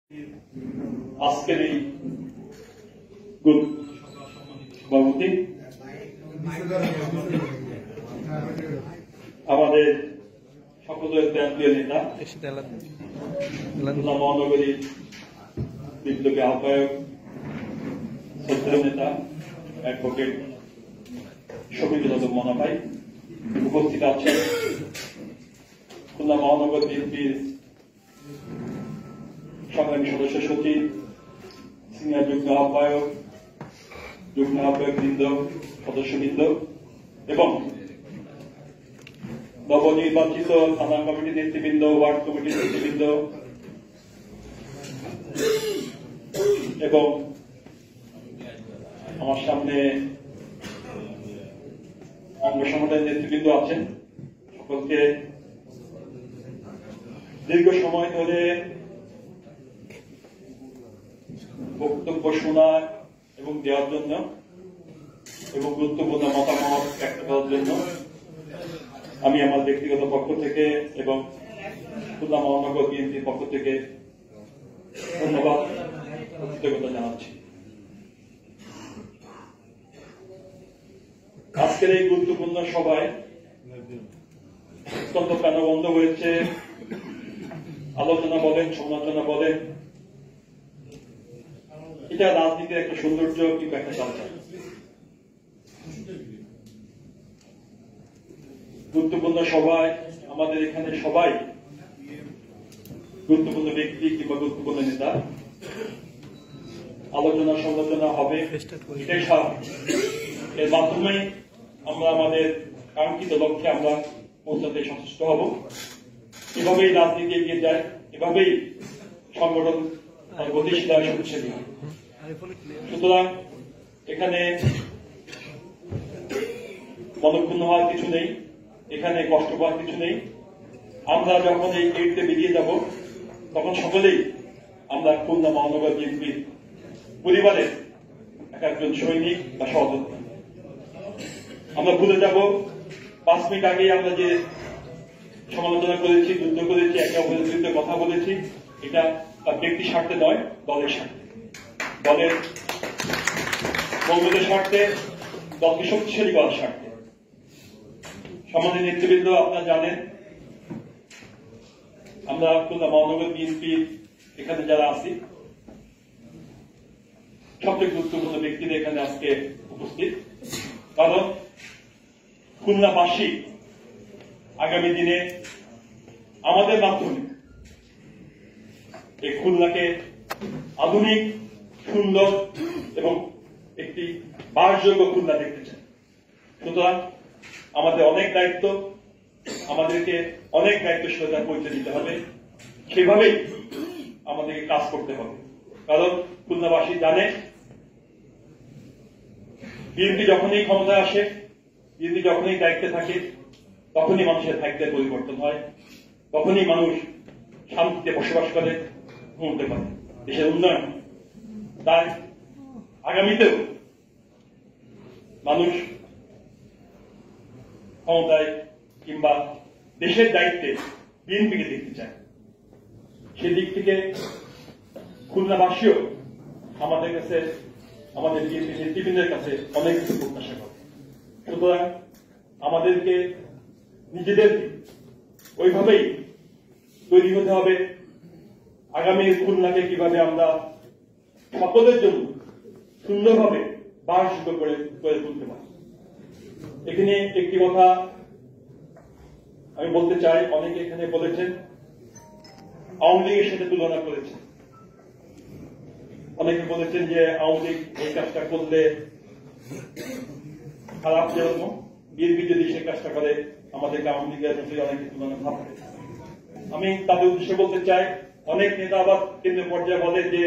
আজকের এই গ্রুপ সভাপতি আমাদের সকলের প্রিয় নেতা মহানগরী বিপ্লবী আহ্বায়ক শ্রদ্ধেয় নেতা অ্যাডভোকেট শফিকুল আলম মনা ভাই উপস্থিত আছেন খুলনা মহানগর বিএনপির সংগ্রামী সদস্য সচিব সিনিয়র যুগ্ম আহ্বায়ক বৃন্দ সদস্যবৃন্দ এবং নবনির্বাচিত থানা কমিটি নেতৃবৃন্দ ওয়ার্ড কমিটির নেতৃবৃন্দ এবং আমার সামনে অঙ্গ সংগঠনের নেতৃবৃন্দ আছেন সকলকে দীর্ঘ সময় ধরে বক্তব্য শোনা এবং দেওয়ার জন্য এবং গুরুত্বপূর্ণ মতামত ব্যক্ত করার জন্য আমি আমার ব্যক্তিগত পক্ষ থেকে এবং খুলনা মহানগর বিএনপির পক্ষ থেকে ধন্যবাদ কৃতজ্ঞতা জানাচ্ছি। আজকের এই গুরুত্বপূর্ণ সভায় অত্যন্ত প্রাণবন্ধ হয়েছে আলোচনা বলেন সমালোচনা বলেন এটা রাজনীতির একটা সৌন্দর্য কিংবা একটা কালচার। গুরুত্বপূর্ণ সভায় আমাদের এখানে সবাই গুরুত্বপূর্ণ ব্যক্তি কিংবা গুরুত্বপূর্ণ নেতা আলোচনা সমালোচনা হবে এটাই স্বাভাবিক। এর মাধ্যমে আমরা আমাদের কাঙ্ক্ষিত লক্ষ্যে আমরা পৌঁছাতে সচেষ্ট হব। এভাবেই রাজনীতি এগিয়ে যায়, এভাবেই সংগঠন গতিশীল হয়, শক্তিশালী হয়। সুতরাং এখানে মনক্ষুণ্ণ হওয়ার কিছু নেই, এখানে কষ্ট পাওয়ার কিছু নেই। আমরা যখন এই গেটে বেরিয়ে যাব তখন সকলেই আমরা খুলনা মহানগর বিএনপি পরিবারের একজন সৈনিক বা সহযোদ্ধা। আমরা ভুলে যাব 5 মিনিট আগে আমরা যে সমালোচনা করেছি, যুদ্ধ করেছি, একে অপরের বিরুদ্ধে কথা বলেছি, এটা তার ব্যক্তি স্বার্থে নয়, দলের স্বার্থে, দলের মৌলদের স্বার্থে, দলকে শক্তিশালী করার স্বার্থে। সমাজের নেতৃবৃন্দ আপনারা জানেন আমরা খুলনা মহানগর বিএনপি এখানে যারা আছি সবচেয়ে গুরুত্বপূর্ণ ব্যক্তিরা এখানে আজকে উপস্থিত, কারণ খুলনাবাসী আগামী দিনে আমাদের মাধ্যমে এই খুলনাকে আধুনিক, সুন্দর এবং একটি বাসযোগ্য খুলনা দেখতে চাই। সুতরাং আমাদের অনেক দায়িত্ব, আমাদেরকে অনেক দায়িত্বশীলতার পরিচয় দিতে হবে, সেভাবেই আমাদেরকে কাজ করতে হবে। কারণ খুলনাবাসী জানে বিএনপি যখনই ক্ষমতায় আসে, বিএনপি যখনই দায়িত্বে থাকে, তখনই মানুষের ভাগ্যের পরিবর্তন হয়, তখনই মানুষ শান্তিতে বসবাস করে, ঘুমতে পারে, দেশের উন্নয়ন। তাই আগামীতেও মানুষ ক্ষমতায় কিংবা দেশের দায়িত্বে বিএনপিকে দেখতে চায়। সেদিক থেকে খুলনাবাসীও আমাদের কাছে, আমাদের বিএনপি নেতৃবৃন্দের কাছে অনেক কিছু প্রত্যাশা করে। সুতরাং আমাদেরকে নিজেদের ওইভাবেই তৈরি হতে হবে। আগামীর খুলনাকে কিভাবে আমরা সকলের জন্য সুন্দরভাবে বাসযোগ্য করে তুলতে পারি। এখানে একটি কথা আমি বলতে চাই, অনেকে এখানে বলেছেন আওয়ামী লীগের সাথে তুলনা করেছেন, অনেকে বলেছেন যে আওয়ামী লীগ এই কাজটা করলে খারাপ, যেরকম বিএনপি যদি সে কাজটা করে আমাদেরকে আওয়ামী লীগের প্রতি অনেক তুলনা ভাববে। আমি তাদের উদ্দেশ্যে বলতে চাই, অনেক নেতা আবার কেন্দ্রীয় পর্যায়ে বলে যে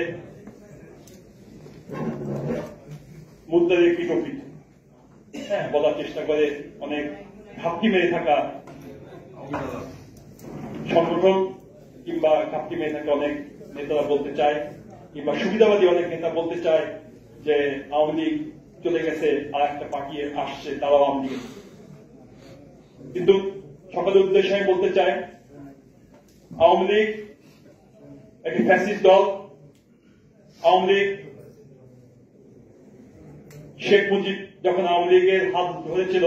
মুদ্রার একটি টপিক বলার চেষ্টা করে, অনেক ঘাপটি মেরে থাকা সংগঠন কিংবা ঘাপটি মেরে থাকা অনেক নেতারা বলতে চায়, কিংবা সুবিধাবাদী অনেক নেতা বলতে চায় যে আওয়ামী লীগ চলে গেছে, আর একটা পার্টি আসছে, তারাও আওয়ামী লীগ। কিন্তু সকলের উদ্দেশ্যে আমি বলতে চাই আওয়ামী লীগ একটি ফ্যাসিস্ট দল, আওয়ামী লীগ শেখ মুজিব যখন আওয়ামী লীগের হাত ধরেছিল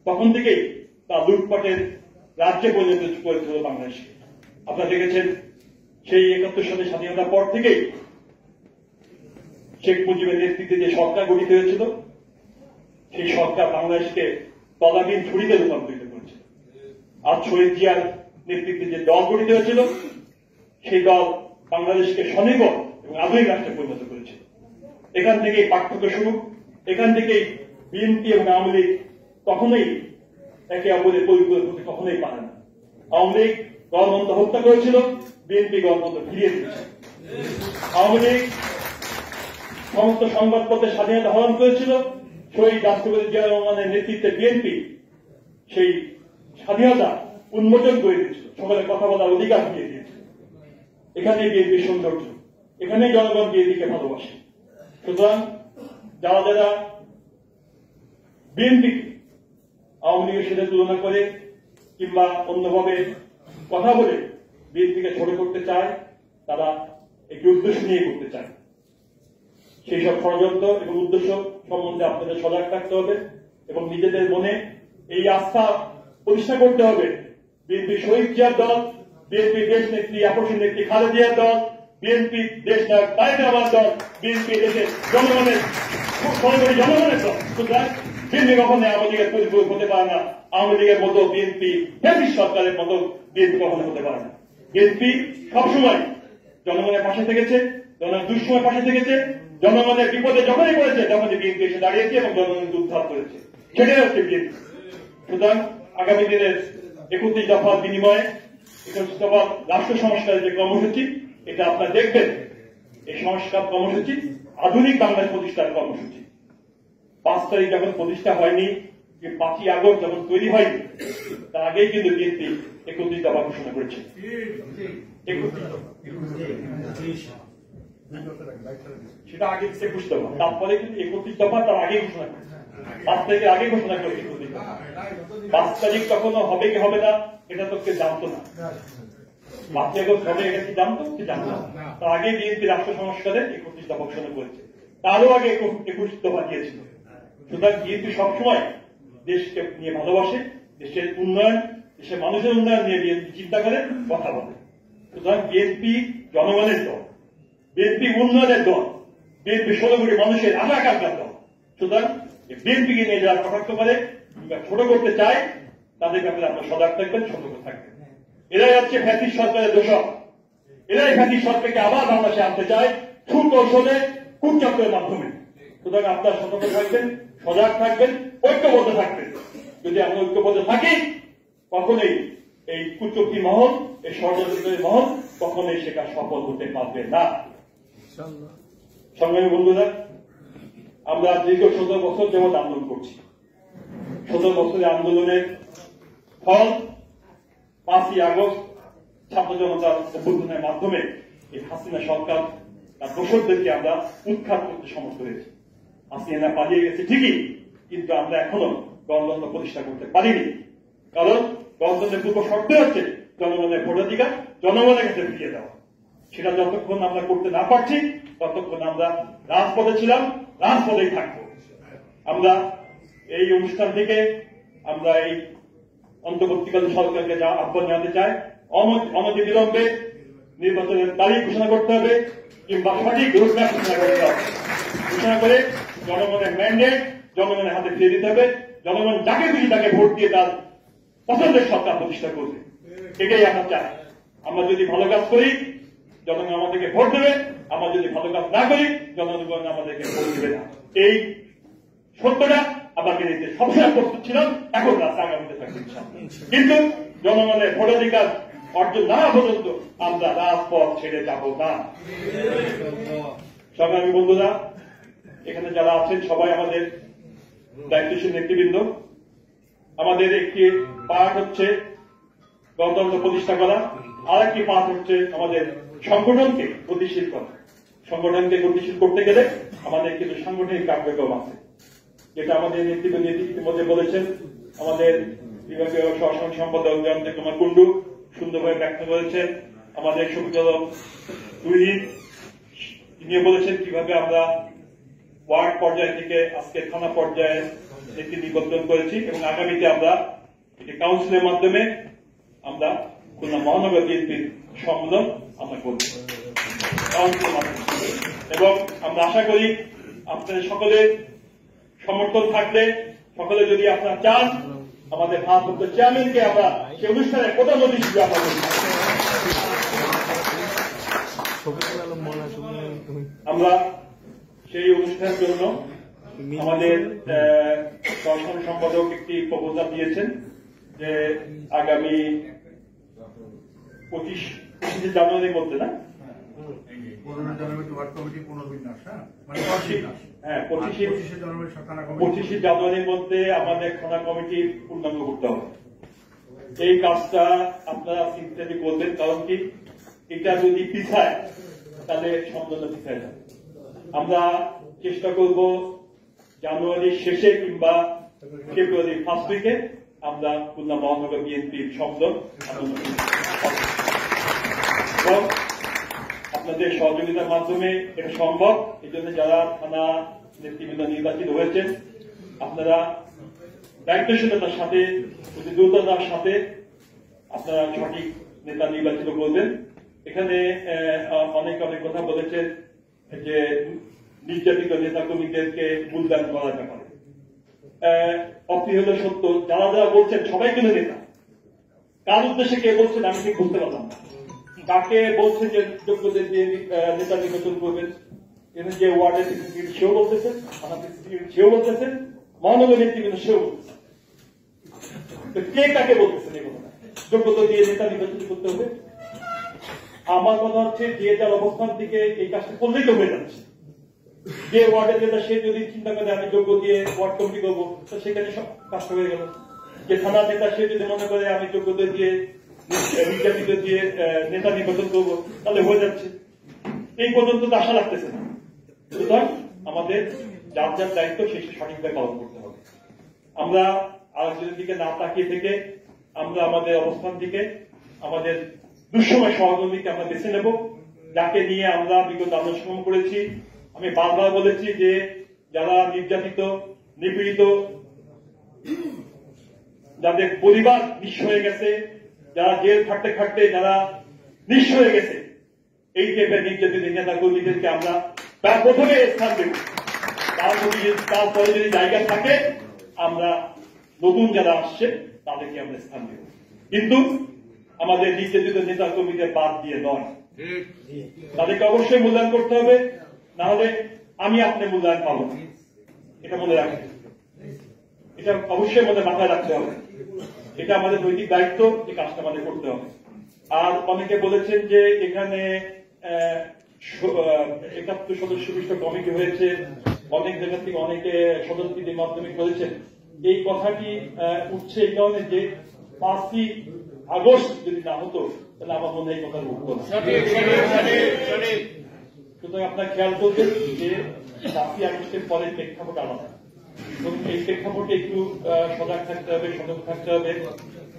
তখন থেকেই তা লুটপাটের রাজ্যে পরিণত করেছিল বাংলাদেশকে। আপনারা দেখেছেন সেই 71 সালের স্বাধীনতার পর থেকেই শেখ মুজিবের নেতৃত্বে যে সরকার গঠিত হয়েছিল সেই সরকার বাংলাদেশকে তলাবিহীন ঝুড়িতে রূপান্তরিত করেছে। আর শহীদ জিয়ার নেতৃত্বে যে দল গঠিত হয়েছিল সেই দল বাংলাদেশকে স্বনির্ভর এবং আধুনিক রাষ্ট্রে পরিণত করেছে। এখান থেকেই পার্থক্য শুরু। এখান থেকেই বিএনপি এবং আওয়ামী লীগ কখনোই একে অপরের পরিপূরক হতে কখনোই পারে না। আওয়ামী লীগ গণতন্ত্র হত্যা করেছিল, বিএনপি গণতন্ত্র ফিরিয়ে দিয়েছে। আওয়ামী লীগ সমস্ত সংবাদপত্রের স্বাধীনতা হরণ করেছিল, শহীদ রাষ্ট্রপতি জিয়া রহমানের নেতৃত্বে বিএনপি সেই স্বাধীনতা উন্মোচন করে দিয়েছিল, সকলের কথা বলার অধিকার দিয়ে দিয়েছিল। এখানেই বিএনপির সৌন্দর্য, এখানেই জনগণ বিএনপিকে ভালোবাসে। সুতরাং যারা যারা বিএনপি আওয়ামী লীগের সাথে তুলনা করে কিংবা অন্যভাবে কথা বলে বিএনপিকে ছোট করতে চায়, তারা একটি উদ্দেশ্য নিয়ে করতে চায়। সেই সব ষড়যন্ত্র এবং উদ্দেশ্য সম্বন্ধে আপনাদের সজাগ থাকতে হবে এবং নিজেদের মনে এই আস্থা প্রতিষ্ঠা করতে হবে। বিএনপি শহীদ জিয়ার দল, বিএনপি দেশ নেত্রী আপসের নেত্রী খালেদা জিয়ার দল, বিএনপি দেশ নায়ক তারেক রহমানের দল, বিএনপি দেশের জনগণের সর্বোপরি জনগণের দল। সুতরাং বিএনপি কখনো আওয়ামী লীগের পরিপূরক হতে পারে না। আওয়ামী লীগের মতো বিএনপি ফ্যাসিস্ট সরকারের মতো বিএনপি কখনো হতে পারে না। বিএনপি সবসময় জনগণের পাশে থেকেছে, জনগণের দুঃসময় পাশে থেকেছে, জনগণের বিপদে যখনই পড়েছে তখনই বিএনপি এসে দাঁড়িয়েছে এবং জনগণকে উদ্ধার করেছে। সেটাই হচ্ছে বিএনপি। সুতরাং আগামী দিনের 31 দফার বিনিময়ে 31 দফার রাষ্ট্র সংস্কারের যে কর্মসূচি, এটা আপনারা দেখবেন। এই সংস্কার কর্মসূচি আধুনিক বাংলাদেশ প্রতিষ্ঠার কর্মসূচি। 5 তারিখ যখন প্রতিষ্ঠা হয়নি, 5ই আগস্ট যখন তৈরি হয়নি, তার আগেই কিন্তু বিএনপি 31 দফা ঘোষণা করেছে। সেটা আগে 21 দফা, তারপরে কিন্তু 31 দফা তার আগে ঘোষণা করেছে। 5 তারিখের আগে ঘোষণা করেছে 31 দফা। 5 তারিখ কখনো হবে কি হবে না এটা তো কেউ জানতো না। 5ই আগস্ট হবে এটা কি জানতো? কি জানতো না। তার আগে বিএনপি রাষ্ট্র সংস্কারে 31 দফা ঘোষণা করেছে, তারও আগে 21 দফা দিয়েছিল। সুতরাং বিএনপি সবসময় দেশকে নিয়ে ভালোবাসে, দেশের উন্নয়ন, দেশের মানুষের উন্নয়ন নিয়ে বিএনপি চিন্তা করে, কথা বলে। সুতরাং বিএনপি জনগণের দল, বিএনপি উন্নয়নের দল, বিএনপি 16 কোটি মানুষের আকাঙ্ক্ষার দল। সুতরাং বিএনপিকে নিয়ে যারা কটাক্ষ করে কিংবা ছোট করতে চায় তাদের ব্যাপারে আপনারা সজাগ থাকবেন, সতর্ক থাকবেন। এরাই হচ্ছে ফ্যাসিস্ট সরকারের দোষক। এরাই ফ্যাসিস্ট সরকারকে আবার বাংলাদেশে আনতে চায় সুকৌশলে, কূটচক্রের মাধ্যমে। সুতরাং আপনারা সতর্ক থাকবেন, সজাগ থাকবেন, ঐক্যবদ্ধ থাকবেন। যদি আমরা ঐক্যবদ্ধ থাকি কখনোই এই কুচক্রী মহল, এই ষড়যন্ত্রের মহল কখনোই সেটা সফল হতে পারবে না। সংগ্রামী বন্ধুরা, আমরা দীর্ঘ 17 বছর যাবৎ আন্দোলন করছি। 17 বছরের আন্দোলনের ফল 5ই আগস্ট ছাত্র জনতার অভ্যুত্থানের মাধ্যমে এই হাসিনা সরকার তার দোষরদেরকে আমরা উৎখাত করতে সমর্থ হয়েছি। হাসিনা পালিয়ে গেছে ঠিকই, কিন্তু আমরা এখনো গণতন্ত্র প্রতিষ্ঠা করতে পারিনি। কারণ গণতন্ত্রের পূর্ব শর্ত হচ্ছে জনগণের ভোটাধিকার জনগণের কাছে ফিরিয়ে দেওয়া। সেটা যতক্ষণ আমরা করতে না পারছি ততক্ষণ আমরা রাজপথে ছিলাম, রাজপথেই থাকবো। আমরা এই অনুষ্ঠান থেকে আমরা এই অন্তর্বর্তীকালীন সরকারকে যা আহ্বান জানাতে চাই, অনতিবিলম্বে নির্বাচনের তারিখ ঘোষণা করতে হবে কিংবা সঠিক রোডম্যাপ ঘোষণা করতে হবে। ঘোষণা করে জনগণের ম্যান্ডেট জনগণের হাতে ফিরে দিতে হবে। জনগণ যাকে খুশি তাকে ভোট দিয়ে তার পছন্দের সরকার প্রতিষ্ঠা করবে, এটাই আমরা চাই। আমরা যদি ভালো কাজ করি জনগণ আমাদেরকে ভোট দেবে, আমরা যদি ভালো কাজ না করি জনগণ আমাদেরকে ভোট দেবে না। এই সত্যটা আমাকে নিতে সবসময় প্রস্তুত ছিলাম, এখন রাস্তা আগামীতে থাকবে। কিন্তু জনগণের ভোটাধিকার অর্জন না পর্যন্ত আমরা রাজপথ ছেড়ে যাব না। সংগ্রামী বন্ধুরা, এখানে যারা আছেন সবাই আমাদের দায়িত্বশীল নেতৃবৃন্দ। আমাদের একটি পাঠ হচ্ছে গণতন্ত্র প্রতিষ্ঠা করা, আর একটি পাঠ হচ্ছে আমাদের সংগঠনকে গতিশীল করা। সংগঠনকে গতিশীল করতে গেলে আমাদের কিছু সাংগঠনিক কার্যক্রম আছে, যেটা আমাদের নেতৃবৃন্দ ইতিমধ্যে বলেছেন। আমাদের বিভাগীয় সহসংঘ সম্পাদক জয়ন্ত কুমার কুন্ডু সুন্দরভাবে ব্যাখ্যা করেছেন। আমাদের সুবিধা তিনিও বলেছেন কিভাবে আমরা ওয়ার্ড পর্যায় থেকে আজকে থানা পর্যায়ে একটি নিবন্ধন করেছি এবং আগামীতে আমরা একটি কাউন্সিলের মাধ্যমে আমরা খুলনা মহানগর বিএনপির সম্মেলন আমরা করব কাউন্সিলের মাধ্যমে এবং আমরা আশা করি আপনাদের সকলের সমর্থন থাকলে সকলে যদি আপনারা চান আমাদের ভারপ্রাপ্ত চেয়ারম্যানকে আমরা সেই অনুষ্ঠানে প্রধান অতিথি হিসেবে আমরা করি। আমরা সেই অনুষ্ঠানের জন্য আমাদের সাধারণ সম্পাদক একটি প্রপোজাল দিয়েছেন যে আগামী 25 জানুয়ারির মধ্যে না 25 জানুয়ারির মধ্যে আমাদের থানা কমিটি পূর্ণাঙ্গ করতে হবে। এই কাজটা আপনারা সিনসিয়ারলি করবেন, কারণ কি এটা যদি পিছায় তাহলে সম্পূর্ণ পিছায় যাবে। আমরা চেষ্টা করব জানুয়ারির শেষে কিংবা ফেব্রুয়ারি ফার্স্ট উইকে আমরা খুলনা মহানগর বিএনপির সম্মেলন এবং আপনাদের সহযোগিতার মাধ্যমে এটা সম্ভব। এই জন্য যারা থানা নেতৃবৃন্দ নির্বাচিত হয়েছেন আপনারা দায়িত্বশীলতার সাথে দ্রুততার সাথে আপনারা সঠিক নেতা নির্বাচিত করবেন। এখানে অনেক অনেক কথা বলেছেন যে নির্যাতিত নেতা কর্মীদেরকে মূল্যায়ন করার ব্যাপারে। অপ্রিয় হলে সত্য, যারা যারা বলছেন সবাই কিন্তু নেতা, কার উদ্দেশ্যে কে বলছেন আমি ঠিক বুঝতে পারলাম না। কাকে বলছে যে যোগ্যদের দিয়ে নেতা নির্বাচন করবেন, যে ওয়ার্ডের সেক্রেটারি সেও বলতেছেন, আমাদের সেক্রেটারি সেও বলতেছেন, মহানগর নেতৃবৃন্দ সেও বলতেছেন। কে কাকে বলতেছেন এই কথা? যোগ্যতা দিয়ে নেতা নির্বাচন করতে হবে। আমার মনে হচ্ছে যে যার অবস্থান থেকে এই কাজটা করলেই তো হয়ে যাচ্ছে। যে ওয়ার্ডের নেতা সে যদি চিন্তা করে আমি যোগ্য দিয়ে ওয়ার্ড কমিটি করবো, তো সেখানে সব কাজটা হয়ে গেল। যে থানার নেতা সে যদি মনে করে আমি যোগ্যতা দিয়ে নির্যাতিত দিয়ে নেতা নির্বাচন করবো, তাহলে হয়ে যাচ্ছে। এই পর্যন্ত তো আশা লাগতেছে না। সুতরাং আমাদের যার যার দায়িত্ব সে সঠিকভাবে পালন করতে হবে। আমরা আরেকজনের দিকে না তাকিয়ে থেকে আমরা আমাদের অবস্থান থেকে আমাদের দুঃসময় সহকর্মীকে আমরা বেছে নেব, যাকে নিয়ে আমরা বিগত আলোচনা করেছি। আমি বারবার বলেছি যে যারা নির্যাতিত, নিপীড়িত, যাদের পরিবার নিঃস্ব হয়ে গেছে, যারা জেল থাকতে থাকতে যারা নিঃস্ব হয়ে গেছে, এই টাইপের নির্যাতিত নেতা কর্মীদেরকে আমরা তার প্রথমে স্থান দেব। তারপরে যদি জায়গা থাকে আমরা নতুন যারা আসছে তাদেরকে আমরা স্থান দেব, কিন্তু আমাদের নির্যাতিত নেতা কর্মীদের বাদ দিয়ে নয়। তাদেরকে অবশ্যই মূল্যায়ন করতে হবে, না হলে আমি আপনি মূল্যায়ন পাবো না। এটা মনে রাখবেন, এটা অবশ্যই মনে মাথায় রাখতে হবে। এটা আমাদের নৈতিক দায়িত্ব, এই কাজটা আমাদের করতে হবে। আর অনেকে বলেছেন যে এখানে 71 সদস্য বিশিষ্ট কমিটি হয়েছে, অনেক জায়গা থেকে অনেকে সদস্যদের মাধ্যমে করেছেন। এই কথাটি উঠছে এই কারণে যে 5ই আগস্ট যদি না হতো তাহলে আমার মনে হয় এই কথা উঠতো না। সুতরাং আপনার খেয়াল করবেন যে 5ই আগস্টের পরে প্রেক্ষাপট আলাদা, এবং এই প্রেক্ষাপটে একটু সজাগ থাকতে হবে, সতর্ক থাকতে হবে।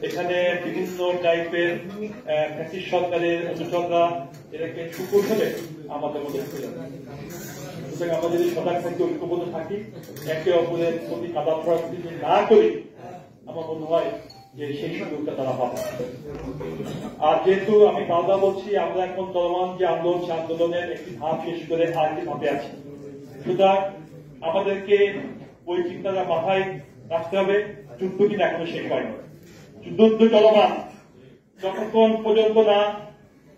এখানে বিভিন্ন টাইপের ফ্যাসিস্ট সরকারের অনুচররা এটাকে সুকৌশলে আমাদের মধ্যে ঢুকে যাবে। সুতরাং আমরা যদি সজাগ থাকি, ঐক্যবদ্ধ থাকি, একে অপরের প্রতি কাদা ছড়াছড়ি না করি, আমার মনে হয় যে সেই সুযোগটা তারা পাবে। আর যেহেতু আমি বারবার বলছি আমরা এখন চলমান যে আন্দোলন, সে আন্দোলনের একটি ধাপ শেষ করে আরেকটি ধাপে আছি। সুতরাং আমাদেরকে ওই চিন্তাটা মাথায় রাখতে হবে, যুদ্ধ কিন্তু এখনো শেষ হয়নি, যুদ্ধ চলমান। যতক্ষণ পর্যন্ত না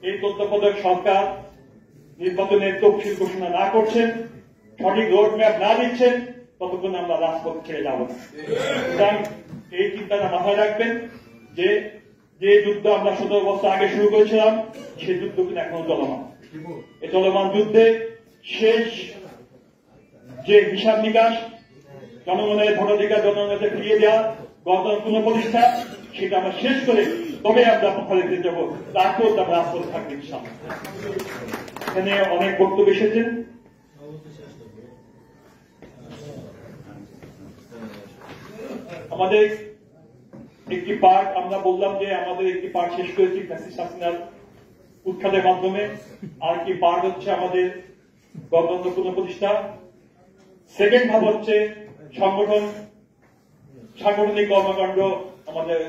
এই তত্ত্বাবধায়ক সরকার নির্বাচনের তফসিল ঘোষণা না করছেন, সঠিক রোড ম্যাপ না দিচ্ছেন, ততক্ষণ আমরা রাজপথ ছেড়ে যাব না। সুতরাং এই চিন্তাটা মাথায় রাখবেন যে যে যুদ্ধ আমরা 17 বছর আগে শুরু করেছিলাম, সেই যুদ্ধ কিন্তু এখনো চলমান। এই চলমান যুদ্ধে শেষ যে হিসাব নিকাশ, জনগণের ভোটাধিকার জনগণকে ফিরিয়ে দেওয়া, গণতন্ত্র পুনঃপ্রতিষ্ঠা, সেটা আমরা শেষ করে তবে আমরা ফলাফলে যাব। তারপর আমরা রাজপথ থাকবে ইনশাআল্লাহ। এখানে অনেক বক্তব্য এসেছেন। আমাদের একটি পার্ট আমরা বললাম যে আমাদের একটি পার্ট শেষ করেছি ফ্যাসিস্ট হাসিনার উৎখাতের মাধ্যমে, আর একটি পার্ট হচ্ছে আমাদের গণতন্ত্র পুনঃপ্রতিষ্ঠা। সেকেন্ড ধাপ হচ্ছে সাংগঠনিক কর্মকাণ্ড আমাদের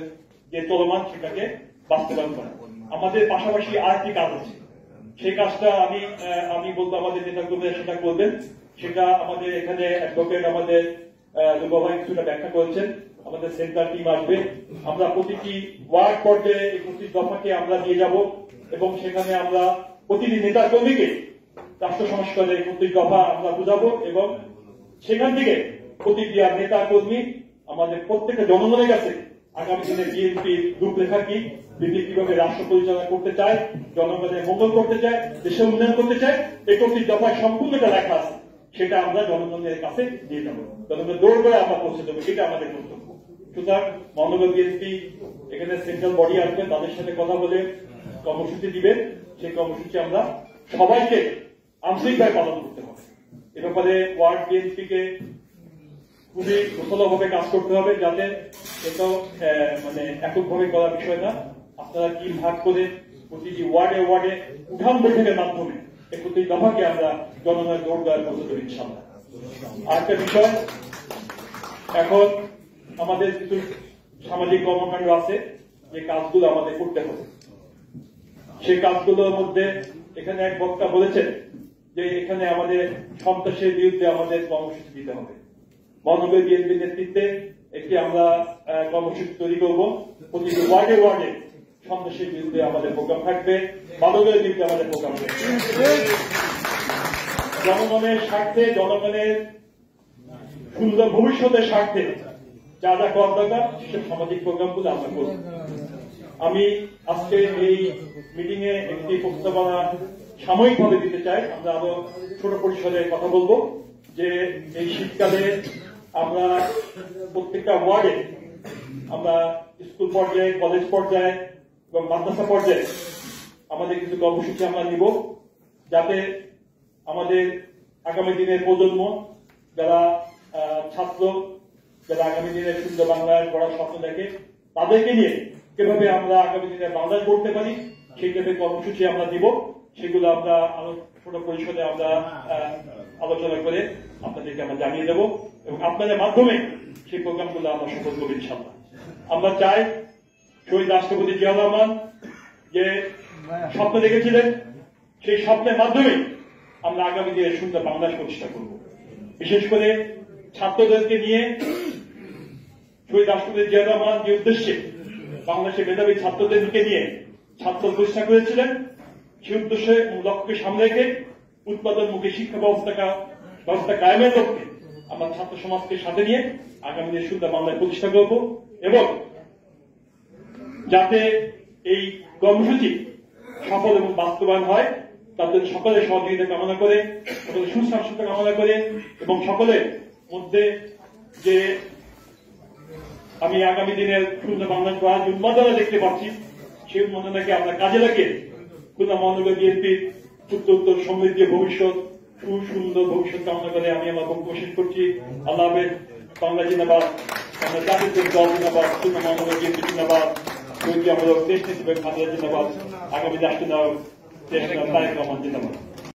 যে চলমান সেটাকে বাস্তবায়ন করা। আমাদের পাশাপাশি আরেকটি কাজ আছে, সেই কাজটা আমি বলবো আমাদের নেতাকর্মীরা সেটা করবেন। সেটা আমাদের এখানে অ্যাডভোকেট আমাদের দুর্গাভাই কিছুটা ব্যাখ্যা করেছেন। আমাদের সেন্টার টিম আসবে, আমরা প্রতিটি ওয়ার্ড পর্যায়ে 31 দফাকে আমরা নিয়ে যাব এবং সেখানে আমরা প্রতিটি নেতা কর্মীকে রাষ্ট্র সংস্কারের 31 দফা আমরা বুঝাবো এবং সেখান থেকে প্রতিটি নেতা কর্মী আমাদের প্রত্যেকটা জনগণের কাছে আগামী দিনে বিএনপির রূপরেখা কি, বিএনপি কিভাবে রাষ্ট্র পরিচালনা করতে চায়, জনগণের মঙ্গল করতে চায়, দেশের উন্নয়ন করতে চায়, 31 দফায় সম্পূর্ণটা লেখা আছে। সেটা আমরা জনগণের কাছে দিয়ে যাবো, জনগণের দৌড় করে আমরা পৌঁছে দেবো, এটা আমাদের কর্তব্য। সুতরাং মহানগর বিএনপি এখানে সেন্ট্রাল বডি আসবে, তাদের সাথে কথা বলে কর্মসূচি দিবেন। সেই কর্মসূচি আমরা সবাইকে আন্তরিকভাবে পালন করতে হবে। এ ব্যাপারে ওয়ার্ড বিএনপিকে খুবই কুশলভাবে কাজ করতে হবে, যাতে এটা মানে এককভাবে করার বিষয় না। আপনারা কি ভাগ করে প্রতিটি ওয়ার্ডে ওয়ার্ডে উঠান বৈঠকের মাধ্যমে 31 দফাকে আমরা জনগণের দৌড় করতে দেব ইনশাআল্লাহ। আরেকটা বিষয়, এখন আমাদের কিছু সামাজিক কর্মকাণ্ড আছে যে কাজগুলো আমাদের করতে হবে। সেই কাজগুলোর মধ্যে এখানে এক বক্তা বলেছেন যে এখানে আমাদের সন্ত্রাসের বিরুদ্ধে আমাদের কর্মসূচি দিতে হবে। মহানগর বিএনপির নেতৃত্বে একটি আমরা কর্মসূচি তৈরি করব। প্রতিটি ওয়ার্ডে ওয়ার্ডে সন্ত্রাসের বিরুদ্ধে আমাদের প্রোগ্রাম থাকবে, মাদকের বিরুদ্ধে আমাদের প্রোগ্রাম থাকবে। জনগণের স্বার্থে, জনগণের সুন্দর ভবিষ্যতের স্বার্থে যা যা করার দরকার সেসব সামাজিক প্রোগ্রামগুলো আমরা করব। আমি আজকে এই মিটিং এ একটি প্রস্তাবনা সাময়িকভাবে দিতে চাই। আমরা আরো ছোট পরিসরে কথা বলবো যে এই শীতকালে আমরা প্রত্যেকটা ওয়ার্ডে আমরা স্কুল পর্যায়ে, কলেজ পর্যায়ে এবং মাদ্রাসা পর্যায়ে আমাদের কিছু কর্মসূচি আমরা নিব, যাতে আমাদের আগামী দিনের প্রজন্ম যারা ছাত্র, যারা আগামী দিনের সুন্দর বাংলাদেশ গড়ার স্বপ্ন দেখে, তাদেরকে নিয়ে কিভাবে আমরা আগামী দিনে বাংলাদেশ গড়তে পারি সেই ক্ষেত্রে কর্মসূচি আমরা দিব। সেগুলো আমরা আরো ছোট পরিসরে আমরা আলোচনা করে আপনাদেরকে আমরা জানিয়ে দেব এবং আপনাদের মাধ্যমে সেই প্রোগ্রামগুলো আমরা সফল করব ইনশাআল্লাহ। আমরা চাই শহীদ রাষ্ট্রপতি জিয়াউর রহমান যে স্বপ্ন দেখেছিলেন, সেই স্বপ্নের মাধ্যমে আমরা আগামী দিনে সুন্দর বাংলাদেশ প্রতিষ্ঠা করব। বিশেষ করে ছাত্রদেরকে নিয়ে শহীদ রাষ্ট্রপতি জিয়াউর রহমান যে উদ্দেশ্যে বাংলাদেশের মেধাবী ছাত্রদেরকে নিয়ে ছাত্র প্রতিষ্ঠা করেছিলেন, সেই উদ্দেশ্যে লক্ষ্যকে সামনে রেখে উৎপাদনমুখী শিক্ষা ব্যবস্থা কায়েমের লক্ষ্যে আমরা ছাত্র সমাজকে সাথে নিয়ে আগামী দিনে সুন্দর বাংলাদেশ প্রতিষ্ঠা করব এবং যাতে এই কর্মসূচি সফল এবং বাস্তবায়ন হয় তাদের সকলের সহযোগিতা কামনা করে, সকলের সুস্বাস্থ্য কামনা করে এবং সকলের মধ্যে যে আমি আগামী দিনের সুন্দর বাংলাদেশ গড়ার যে উন্মাদনা দেখতে পাচ্ছি, সেই উন্মাদনাকে আমরা কাজে লাগিয়ে খুলনা মহানগর বিএনপির উত্তর সমৃদ্ধি ভবিষ্যৎ, সুন্দর ভবিষ্যৎ কামনা করে আমি আমার বক্তব্য শেষ করছি। আল্লাহ হাফেজ। বাংলা জিন্দাবাদ, বাংলা জাতীয় দল জিন্দাবাদ, খুলনা মহানগর বিএনপি জিন্দাবাদ, আমাদের দেশ নেত্রী খালেদা জিন্দাবাদ, আগামী রাষ্ট্রনায়ক দেশ তারেক রহমান জিন্দাবাদ।